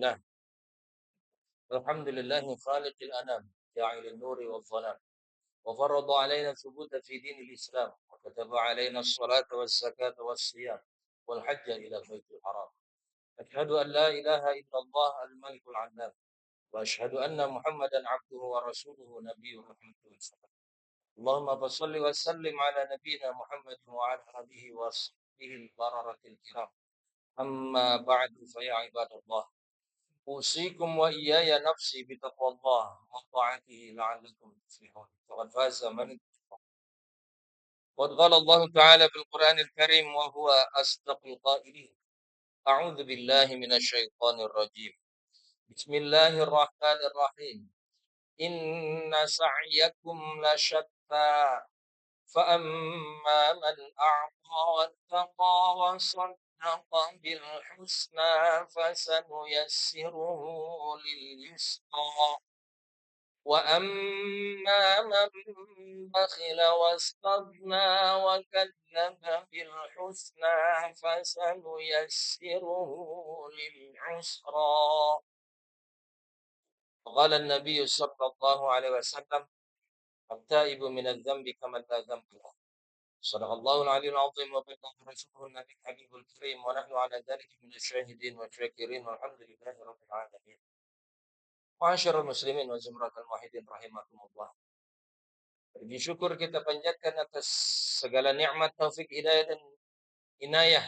لله الحمد لله خالق الأنام جاعل النور والظلام وفرض علينا الثبوت في دين الإسلام وكتب علينا الصلاة والزكاة والصيام والحج إلى البيت الحرام. أشهد أن لا إله إلا الله الملك العلام وأشهد أن محمدا عبده ورسوله نبي رحمة الله. اللهم صل وسلم على نبينا محمد وعلى آله وصحبه البررة الكرام. أما بعد فيا عباد الله أوصيكم وإياي نفسي بتقوى الله وطاعته لعلكم تفلحون فقد فاز من اتقى. وقد قال الله تعالى في القرآن الكريم وهو أصدق القائلين أعوذ بالله من الشيطان الرجيم بسم الله الرحمن الرحيم إن سعيكم لشتى فأما من أعطى واتقى وصدق بالحسنى فسنيسره لليسرى وأما من بخل واستغنى وكذب بالحسنى فسنيسره للعسرى. قال النبي صلى الله عليه وسلم التائب من الذنب كمن لا ذنب له. صدق الله العلي العظيم وبلغ رسوله النبي الحبيب الكريم ونحن على ذلك من الشاهدين والشاكرين والحمد لله رب العالمين. Ma'asyiral muslimin wa zumratal muwahhidin rahimakumullah. Puji syukur kita panjatkan atas segala nikmat taufik hidayah dan inayah.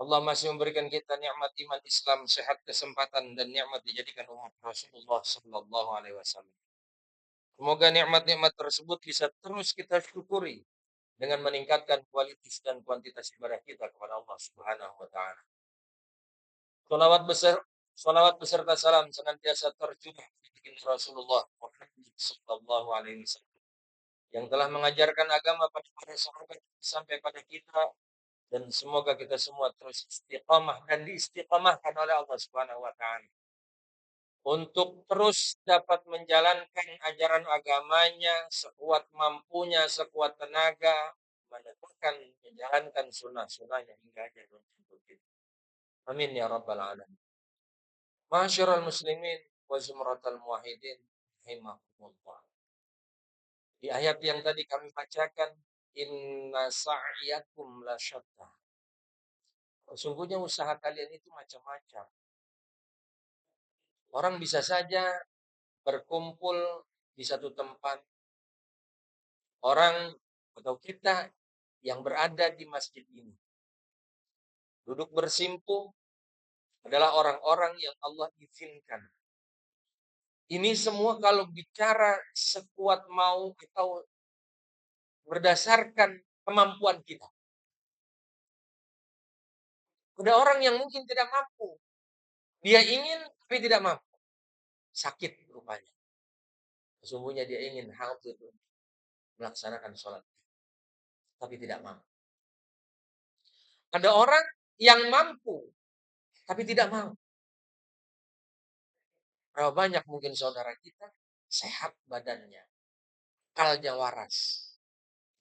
Allah masih memberikan kita nikmat iman Islam, sehat, kesempatan dan nikmat dijadikan umat Rasulullah sallallahu alaihi wasallam. Semoga nikmat-nikmat tersebut bisa terus kita syukuri dengan meningkatkan kualitas dan kuantitas ibadah kita kepada Allah Subhanahu wa taala. Salawat beserta salam senantiasa tercurah di Rasulullah Muhammad sallallahu alaihi wasallam yang telah mengajarkan agama pada para sahabat sampai pada kita, dan semoga kita semua terus istiqamah dan diistiqamahkan oleh Allah Subhanahu wa taala untuk terus dapat menjalankan ajaran agamanya sekuat mampunya, sekuat tenaga, menjalankan sunnah-sunnahnya hingga akhir hidup. Amin ya rabbal alamin. Ma'asyiral muslimin wa zumratal muwahhidin rahimakumullah. Di ayat yang tadi kami bacakan, inna sa'yakum lasyatta. Sesungguhnya usaha kalian itu macam-macam. Orang bisa saja berkumpul di satu tempat. Orang atau kita yang berada di masjid ini duduk bersimpuh adalah orang-orang yang Allah izinkan. Ini semua kalau bicara sekuat mau atau berdasarkan kemampuan kita. Ada orang yang mungkin tidak mampu. Dia ingin tapi tidak mampu. Sakit rupanya. Sesungguhnya dia ingin hadir melaksanakan sholat. Tapi tidak mampu. Ada orang yang mampu tapi tidak mau. Berapa banyak mungkin saudara kita sehat badannya, akalnya waras,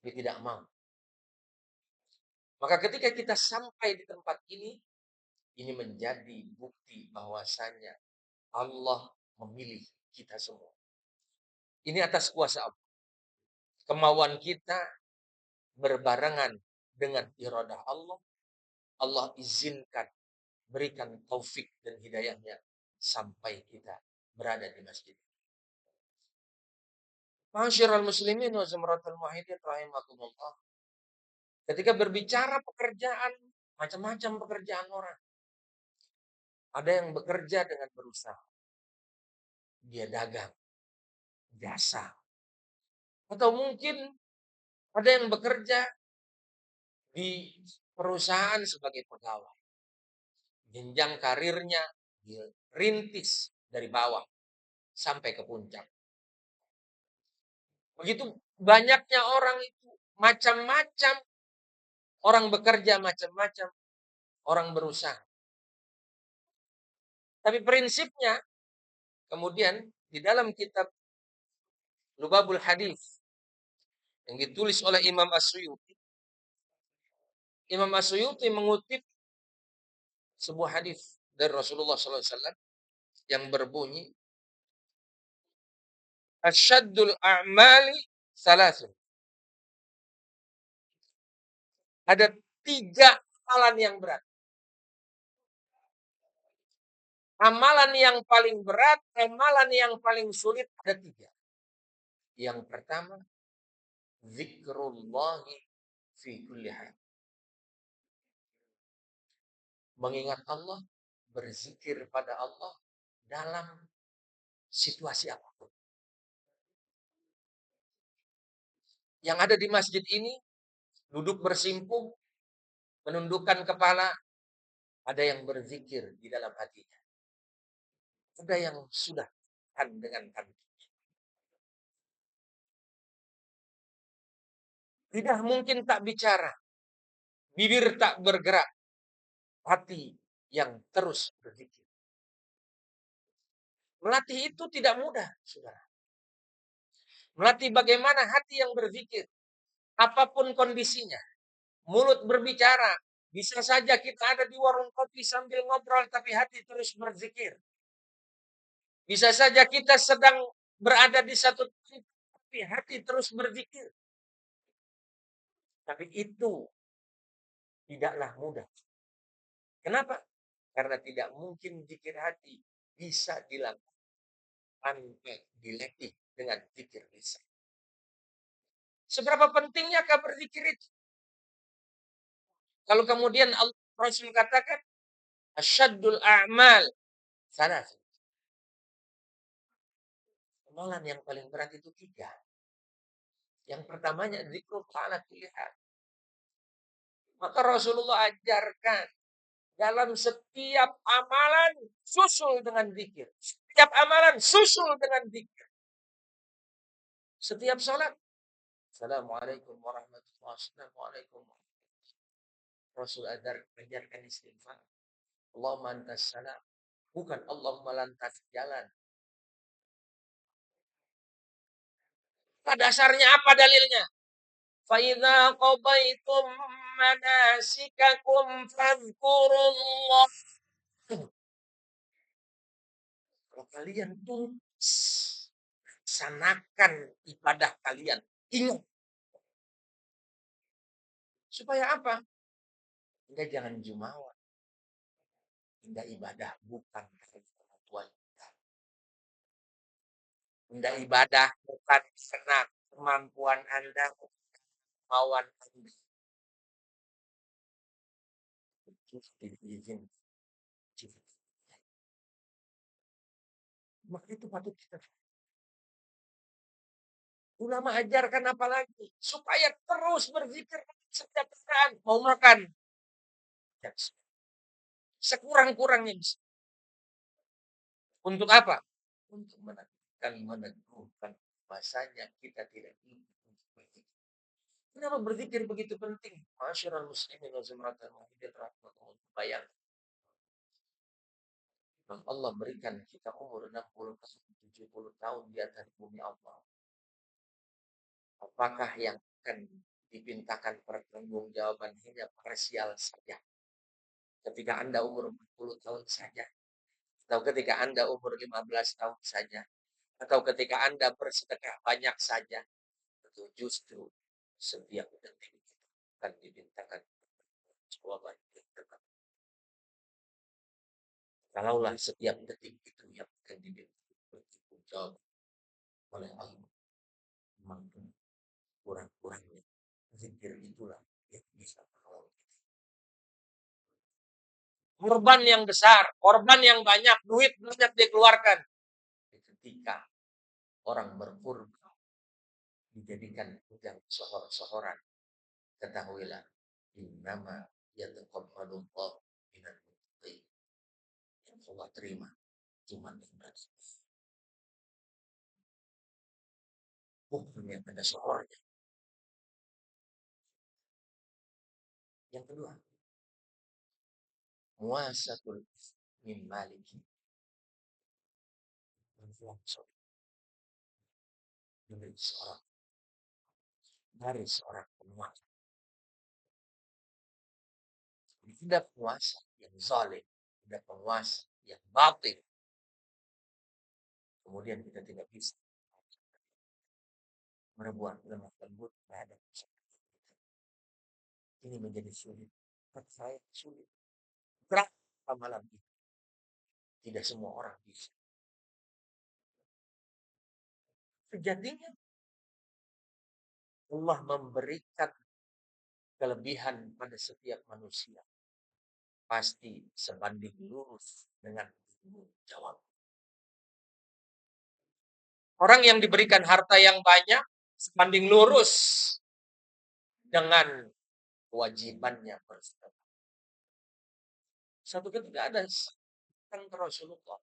tapi tidak mau. Maka ketika kita sampai di tempat ini menjadi bukti bahwasanya Allah memilih kita semua. Ini atas kuasa Allah. Kemauan kita berbarengan dengan iradah Allah. Allah izinkan, berikan taufik dan hidayahnya sampai kita berada di masjid. Ma'asyiral muslimin wa zumratul muwahhidin rahimakumullah. Ketika berbicara pekerjaan, macam-macam pekerjaan orang. Ada yang bekerja dengan berusaha. Dia dagang, jasa. Atau mungkin ada yang bekerja di perusahaan sebagai pegawai. Jenjang karirnya dirintis dari bawah sampai ke puncak. Begitu banyaknya orang itu, macam-macam orang bekerja, macam-macam orang berusaha. Tapi prinsipnya, kemudian di dalam kitab Lubabul Hadis yang ditulis oleh Imam As-Suyuti, Imam As-Suyuti mengutip sebuah hadis dari Rasulullah SAW yang berbunyi, Asyaddul a'mali salasun. Ada 3 amalan yang berat. Amalan yang paling berat, amalan yang paling sulit ada 3. Yang pertama, zikrullahi fi kulli hal. Mengingat Allah, berzikir pada Allah dalam situasi apapun. Yang ada di masjid ini, duduk bersimpuh, menundukkan kepala, ada yang berzikir di dalam hatinya. Ada yang sudah dengan hati. Tidak mungkin tak bicara, bibir tak bergerak, hati yang terus berzikir. Melatih itu tidak mudah, saudara. Melatih bagaimana hati yang berzikir, apapun kondisinya. Mulut berbicara, bisa saja kita ada di warung kopi sambil ngobrol, tapi hati terus berzikir. Bisa saja kita sedang berada di satu titik, tapi hati terus berzikir. Tapi itu tidaklah mudah. Kenapa? Karena tidak mungkin zikir hati bisa dilakukan tanpa dilatih dengan zikir lisan. Seberapa pentingnya berzikir itu? Kalau kemudian Rasul katakan, Asyaddul a'mal salah. Amalan yang paling berat itu 3. Yang pertamanya zikrul ala kulli hal. Maka Rasulullah ajarkan dalam setiap amalan susul dengan zikir. Setiap amalan susul dengan zikir. Setiap salat, Assalamualaikum warahmatullahi wabarakatuh. Assalamualaikum. Rasul ajarkan istighfar. Allahumma antas salam. Bukan Allahumma lantas jalan. Pada dasarnya apa dalilnya? Fa'idha qadaitum manasikakum fadhkurullah. Kalau kalian tuntas laksanakan ibadah kalian, ingat. Supaya apa? Anda jangan jumawa. Anda ibadah bukan karena kemampuan kita. Anda ibadah bukan karena kemampuan Anda, kemauan Anda. Maka itu patut kita. Ulama ajarkan apa lagi? Supaya terus berzikir setiap saat mau makan. Sekurang-kurangnya bisa. Untuk apa? Untuk meneguhkan bahasanya kita tidak ingin untuk berzikir. Kenapa berzikir begitu penting? Masyarul muslimin wa zumratan mu'minat rahmatullah. Bayangkan. Allah berikan kita umur 60 tahun, 70 tahun di atas bumi Allah. Apakah yang akan dipintakan pertanggungjawaban hanya parsial saja? Ketika Anda umur 40 tahun saja, atau ketika Anda umur 15 tahun saja, atau ketika Anda bersedekah banyak saja, itu justru setiap detik akan dimintakan jawaban yang tepat. Kalaulah setiap detik itu yang akan dimintakan jawab oleh Allah, maka kurang-kurangnya zikir itulah yang bisa menolong. Korban yang besar, korban yang banyak, duit banyak dikeluarkan. Ketika orang berkurban dijadikan yang sohor-sohoran, ketahuilah innama yataqabbalullahu minal muttaqin. Yang Allah terima cuma yang berzikir. Bukannya pada sohornya. Yang kedua, muasatul min maliki. Dari seorang penguasa. Tidak puasa yang zalim, ada penguasa yang batil. Kemudian kita tidak bisa berbuat lemah lembut terhadap ini menjadi sulit. Buat saya sulit. Berat amalan itu. Tidak semua orang bisa. Sejatinya Allah memberikan kelebihan pada setiap manusia. Pasti sebanding lurus dengan jawab. Orang yang diberikan harta yang banyak sebanding lurus dengan kewajibannya bersedekah. Satu ketika ada tentang Rasulullah.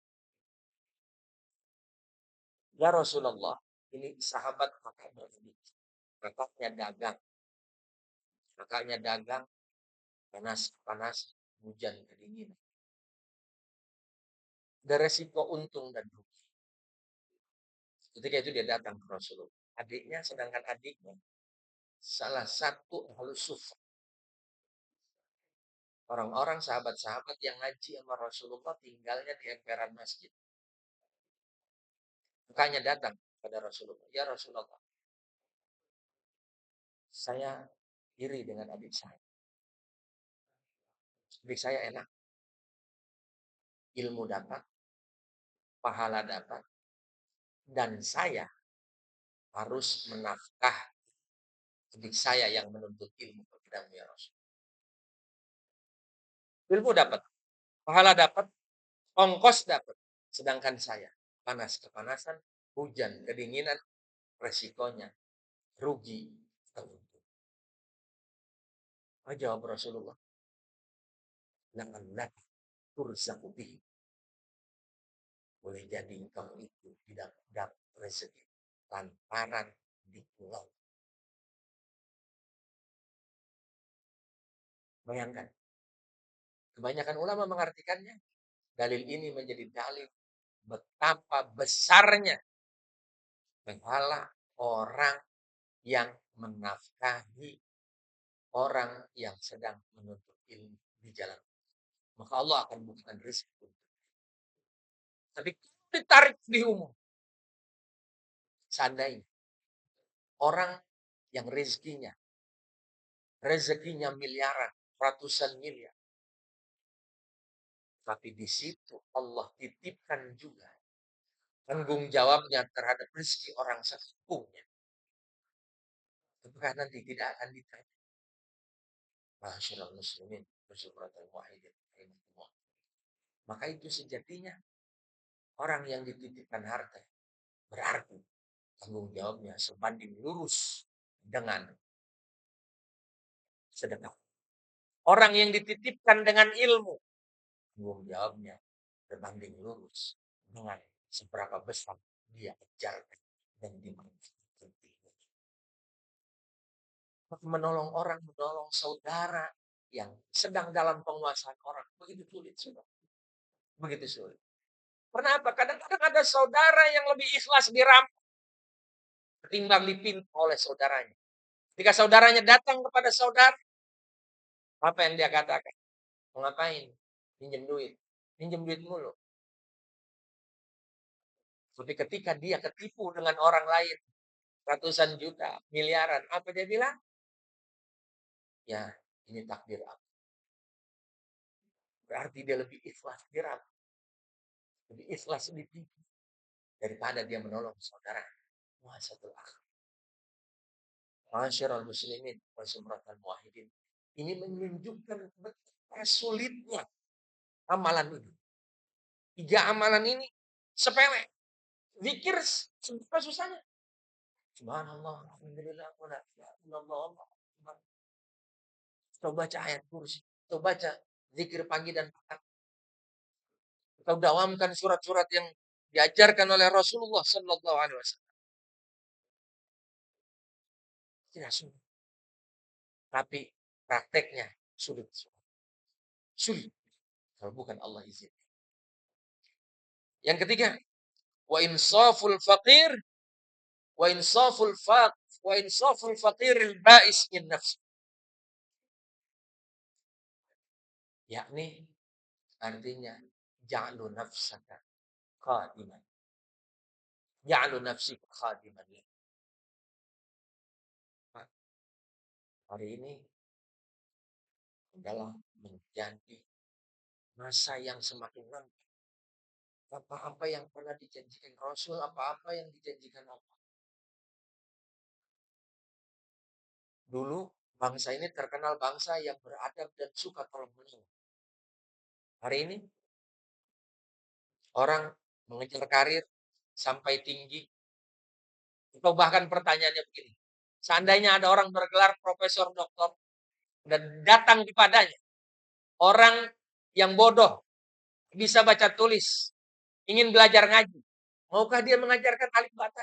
Ya Rasulullah, ini sahabat kakak bersedih. Kakaknya dagang. Kakaknya dagang, panas-panas, hujan kedinginan. Ada resiko untung dan rugi. Ketika itu dia datang ke Rasulullah. Adiknya, sedangkan adiknya salah satu ahlus sufa. Orang-orang sahabat-sahabat yang ngaji sama Rasulullah tinggalnya di emperan masjid. Kakaknya datang pada Rasulullah. Ya Rasulullah, saya iri dengan adik saya. Adik saya enak. Ilmu dapat, pahala dapat, dan saya harus menafkah adik saya yang menuntut ilmu kepadamu ya Rasul. Ilmu dapat, pahala dapat, ongkos dapat. Sedangkan saya, panas kepanasan, hujan kedinginan, resikonya rugi atau untung. Apa jawab Rasulullah? La'allaka turzaqu bihi. Boleh jadi engkau itu tidak dapat rezeki lantaran di pulau. Bayangkan, kebanyakan ulama mengartikannya, dalil ini menjadi dalil betapa besarnya pahala orang yang menafkahi orang yang sedang menuntut ilmu di jalan. Maka Allah akan bukakan rezeki. Tapi ditarik di umum. Seandainya orang yang rezekinya miliaran, ratusan miliar. Tapi di situ Allah titipkan juga tanggung jawabnya terhadap rezeki orang sekampungnya. Apakah nanti tidak akan ditanya? Masyaallah muslimin, bersyukuratan wahidin. Maka itu sejatinya orang yang dititipkan harta berarti tanggung jawabnya sebanding lurus dengan sedekah. Orang yang dititipkan dengan ilmu, tanggung jawabnya berbanding lurus dengan seberapa besar dia ajarkan dan dimanfaatkan. Menolong orang, menolong saudara yang sedang dalam penguasaan orang. Begitu sulit, sudah. Begitu sulit. Kenapa? Kadang-kadang ada saudara yang lebih ikhlas dirampok ketimbang dipinta oleh saudaranya. Ketika saudaranya datang kepada saudara, apa yang dia katakan? Mau ngapain? Pinjam duit. Pinjam duit mulu. Tapi ketika dia ketipu dengan orang lain, ratusan juta, miliaran, apa dia bilang? Ya, ini takdir aku. Berarti dia lebih ikhlas dirampok. Lebih ikhlas ditipu daripada dia menolong saudara. Wah, satu akal. Masyarul muslimin wa sumratul muwahhidin. Ini menunjukkan betapa sulitnya amalan ini. 3 amalan ini sepele. Zikir seberapa susahnya? Subhanallah, alhamdulillah, wala ilaha illallah. Kita baca ayat kursi, kita baca zikir pagi dan petang. Kita dawamkan surat-surat yang diajarkan oleh Rasulullah sallallahu alaihi wasallam. Tidak sulit. Tapi prakteknya sulit. Sulit. Kalau bukan Allah izin. Yang ketiga, wa insaful faqir wa insaful faq wa insaful faqiril ba'is min nafsi. Yakni Artinya ja'lu nafsaka khadiman. Ja'lu nafsika khadiman. Hari ini adalah menjadi masa yang semakin lama. Apa-apa yang pernah dijanjikan Rasul, apa-apa yang dijanjikan Allah. Dulu bangsa ini terkenal bangsa yang beradab dan suka tolong menolong. Hari ini orang mengejar karir sampai tinggi. Atau bahkan pertanyaannya begini. Seandainya ada orang bergelar profesor, doktor, dan datang kepadanya orang yang bodoh, bisa baca tulis, ingin belajar ngaji. Maukah dia mengajarkan alif bata?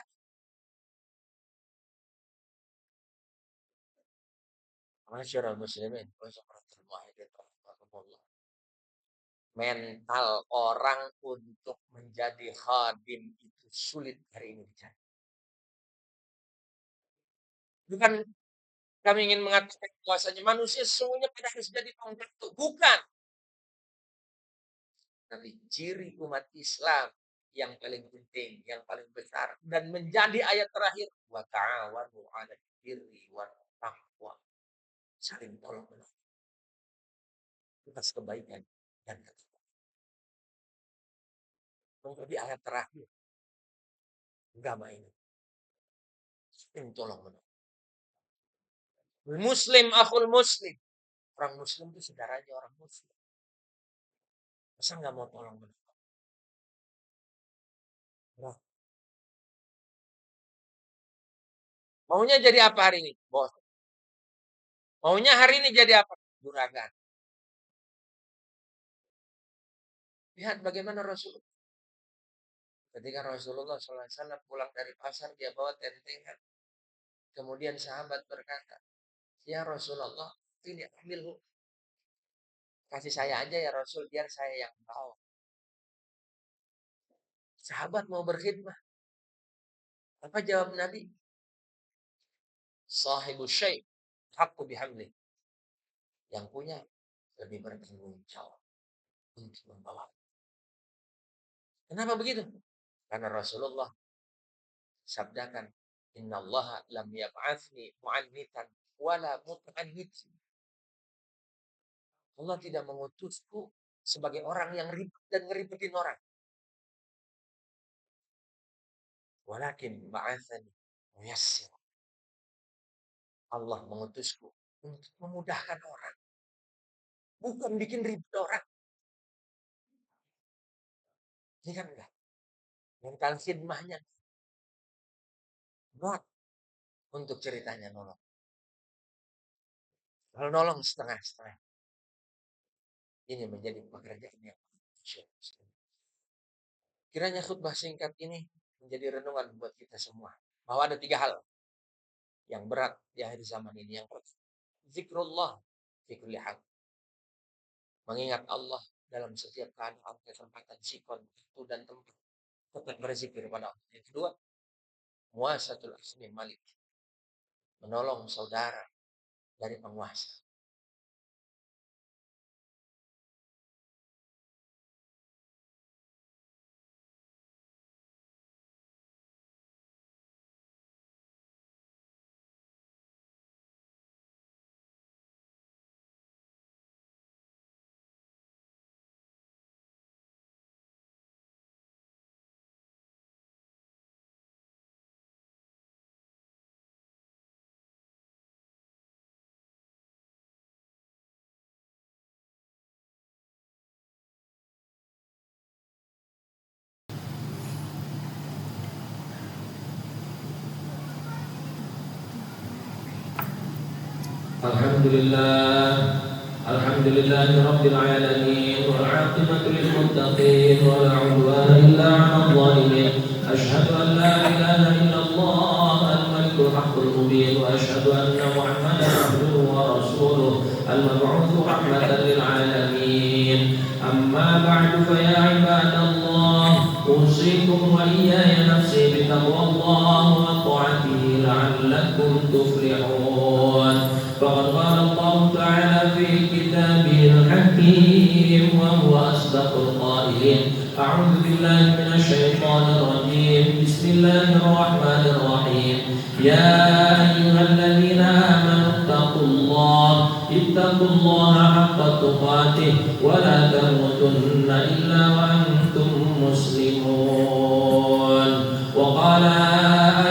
Masyarul muslimin, mental orang untuk menjadi khadim itu sulit hari ini dicari. Bukan kami ingin mengatakan bahwasanya manusia sesungguhnya pada harus jadi pembantu. Bukan. Tapi ciri umat Islam yang paling penting, yang paling besar. Dan menjadi ayat terakhir. Wa ta'awanu 'alal birri wat taqwa. Saling tolong menolong atas kebaikan dan ketakwaan. Menjadi ayat terakhir agama ini. Saling tolong menolong. Muslim akhul muslim. Orang muslim itu saudaranya orang muslim. Masa nggak mau tolong menolong? Nah, maunya jadi apa hari ini? Bos. Maunya hari ini jadi apa? Juragan. Lihat bagaimana Rasulullah. Ketika Rasulullah SAW pulang dari pasar, dia bawa tentengan. Kemudian sahabat berkata, ya Rasulullah, ini ambil. Kasih saya aja ya Rasul, biar saya yang bawa. Sahabat mau berkhidmah. Apa jawab Nabi? Sahibu syai' haqqu bihamli. Yang punya lebih bertanggung jawab untuk membawa. Kenapa begitu? Karena Rasulullah sabdakan, innallaha lam yab'atsni mu'annitan wala mut'annit. Allah tidak mengutusku sebagai orang yang ribet dan ngeribetin orang. Walakin ba'atsani muyassir. Allah mengutusku untuk memudahkan orang. Bukan bikin ribet orang. Ini kan enggak. Mental khidmahnya berat untuk ceritanya nolong. Kalau nolong setengah-setengah. Ini menjadi pekerjaan yang kiranya khutbah singkat ini menjadi renungan buat kita semua. Bahwa ada 3 hal yang berat di akhir zaman ini. Yang pertama, zikrullah fi kulli hal. Mengingat Allah dalam setiap keadaan, kesempatan, sikon, waktu dan tempat. Tetap berzikir pada Allah. Yang kedua, muasatul asmi malik. Menolong saudara dari penguasa. Alhamdulillah Rabbil Alamin wal 'aqibatu lil muttaqin wa la 'udwana illa 'alal zalimin. Asyhadu an la ilaha illallah al-malikul haqqul mubin wa asyhadu anna Muhammadan 'abduhu wa rasuluh al-mab'utsu rahmatan lil 'alamin. Amma ba'du fa ya 'ibadallah usikum wa iyaya nafsi bi taqwallah wa ta'atihi la'allakum tuflihun. فقد قال الله تعالى في كتابه الحكيم وهو وأصدق القائلين. أعوذ بالله من الشيطان الرجيم. بسم الله الرحمن الرحيم. يا أيها الذين آمنوا اتقوا الله حق تقاته ولا تموتن إلا وأنتم مسلمون. وقال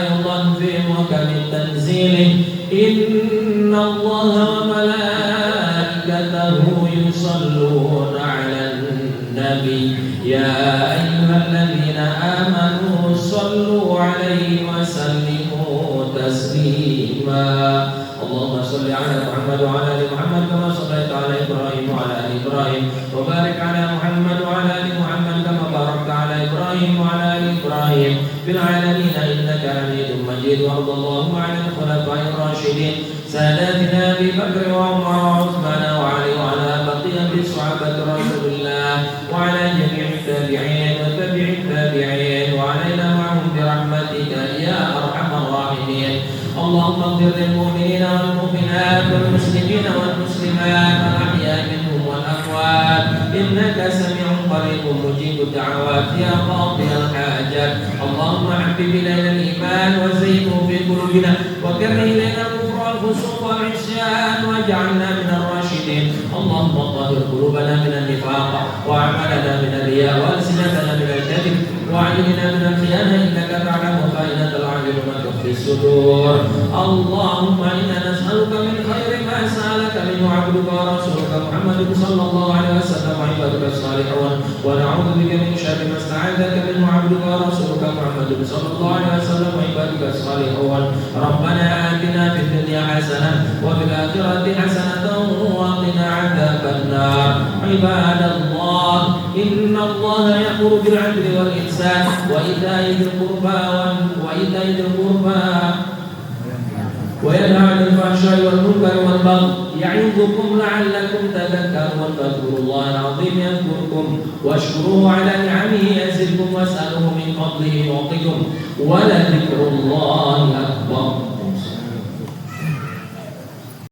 أيضا في محكم تنزيله إن الله وملائكته يصلون على النبي يا أيها الذين آمنوا صلوا عليه وسلموا تسليما. اللهم صل على محمد وعلى آل محمد كما صليت على إبراهيم وعلى آل إبراهيم وبارك على محمد وعلى آل محمد كما باركت على إبراهيم وعلى آل إبراهيم في العالمين إنك حميد مجيد. وارض اللهم عن الخلفاء الراشدين ساداتنا أبي بكر وعمر وعثمان وعلي وعلى بقية صحابة رسول الله وعلى جميع التابعين وتبع التابعين وعلينا معهم برحمتك يا أرحم الراحمين. اللهم اغفر للمؤمنين والمؤمنات والمسلمين والمسلمات الأحياء منهم والأموات إنك سميع قريب مجيب الدعوات يا قاضي الحاجات. اللهم حبب إلينا الإيمان وزينه في قلوبنا وكره إلينا الكفر والفسوق والعصيان واجعلنا من الراشدين. اللهم طهر قلوبنا من النفاق وأعمالنا من الرياء وألسنتنا من الكذب وأعيننا من الخيانة إنك تعلم خائنة الأعين وتخفي الصدور. اللهم إنا نسألك من خير ما سألك منه عبدك ورسولك محمد صلى الله عليه وسلم وعبادك الصالحون ونعوذ بك من شر ما استعاذك منه عبدك ورسولك محمد صلى الله عليه وسلم وعبادك الصالحون. ربنا آتنا في الدنيا حسنة وفي الآخرة حسنة وقنا عذاب النار. عباد الله إن الله يأمر بالعدل والإحسان وإيتاء ذي القربى وينهى عن الفحشاء والمنكر والبغي يعظكم لعلكم تذكرون. فاذكروا الله العظيم يذكركم واشكروه على نعمه يزدكم واسألوه من فضله يعطكم ولذكر الله أكبر.